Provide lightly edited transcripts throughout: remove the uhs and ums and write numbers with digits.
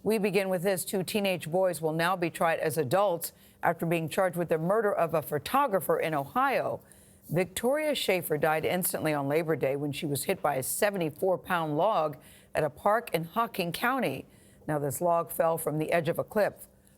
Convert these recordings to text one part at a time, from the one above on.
We begin with this. 2 teenage boys will now be tried as adults after being charged with the murder of a photographer in Ohio. Victoria Schafer died instantly on Labor Day when she was hit by a 74-pound log at a park in Hocking County. Now, this log fell from the edge of a cliff.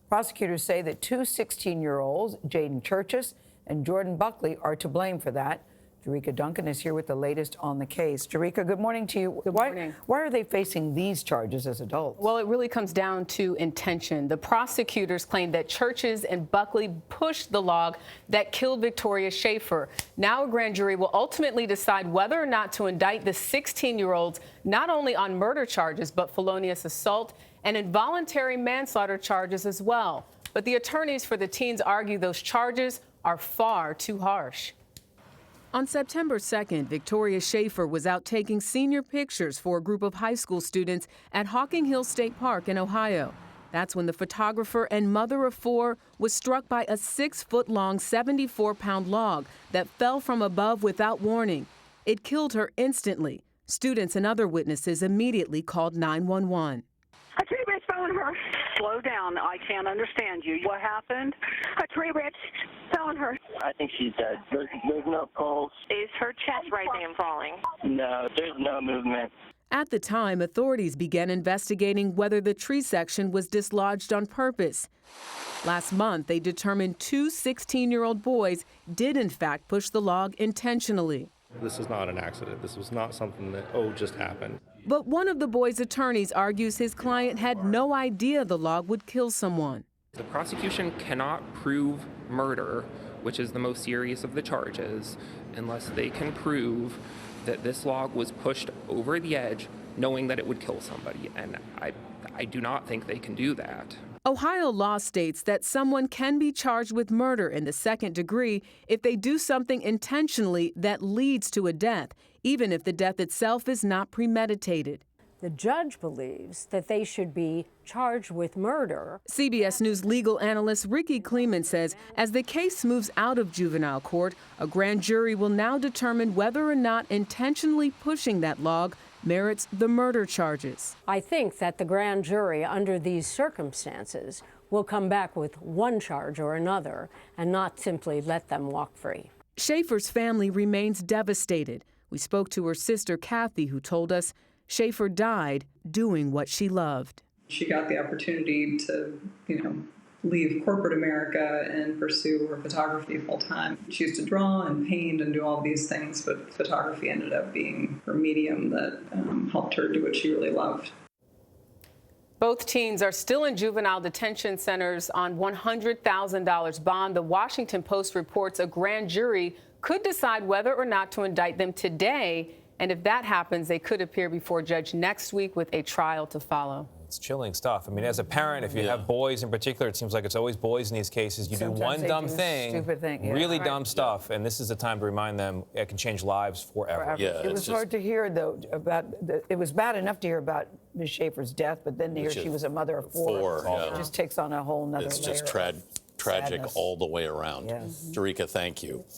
Prosecutors say that 2 16-year-olds, Jaden Churches and Jordan Buckley, are to blame for that. Jericka Duncan is here with the latest on the case. Jericka, good morning to you. Good morning. Why are they facing these charges as adults? Well, it really comes down to intention. The prosecutors claim that Churches and Buckley pushed the log that killed Victoria Schafer. Now a grand jury will ultimately decide whether or not to indict the 16-year-olds not only on murder charges, but felonious assault and involuntary manslaughter charges as well. But the attorneys for the teens argue those charges are far too harsh. On September 2nd, Victoria Schafer was out taking senior pictures for a group of high school students at Hocking Hill State Park in Ohio. That's when the photographer and mother of 4 was struck by a 6-foot-long, 74-pound log that fell from above without warning. It killed her instantly. Students and other witnesses immediately called 911. A tree branch fell on her. Slow down. I can't understand you. What happened? A tree branch fell on her. I think she's dead. There's no pulse. Is her chest rising and falling? No, there's no movement. At the time, authorities began investigating whether the tree section was dislodged on purpose. Last month, they determined 2 16-year-old boys did in fact push the log intentionally. This is not an accident. This was not something that, just happened. But one of the boys' attorneys argues his client had no idea the log would kill someone. The prosecution cannot prove murder, which is the most serious of the charges, unless they can prove that this log was pushed over the edge knowing that it would kill somebody. And I do not think they can do that. Ohio law states that someone can be charged with murder in the second degree if they do something intentionally that leads to a death, even if the death itself is not premeditated. The judge believes that they should be charged with murder. CBS News legal analyst Ricky Kleeman says as the case moves out of juvenile court, a grand jury will now determine whether or not intentionally pushing that log merits the murder charges. I think that the grand jury, under these circumstances, will come back with one charge or another and not simply let them walk free. Schafer's family remains devastated. We spoke to her sister, Kathy, who told us Schafer died doing what she loved. She got the opportunity to, leave corporate America and pursue her photography full time. She used to draw and paint and do all these things, but photography ended up being her medium that helped her do what she really loved. Both teens are still in juvenile detention centers on $100,000 bond. The Washington Post reports a grand jury could decide whether or not to indict them today. And if that happens, they could appear before a judge next week with a trial to follow. It's chilling stuff. I mean, as a parent, if you have boys in particular, it seems like it's always boys in these cases. You Sometimes do one dumb thing, stupid thing, really dumb stuff, and this is the time to remind them it can change lives forever. Yeah, it was hard to hear, though, about it was bad enough to hear about Ms. Schafer's death, but then to hear she was a mother of 4. It just takes on a whole nother layer. It's just tragic sadness. all the way around. Yes. Jericka, thank you.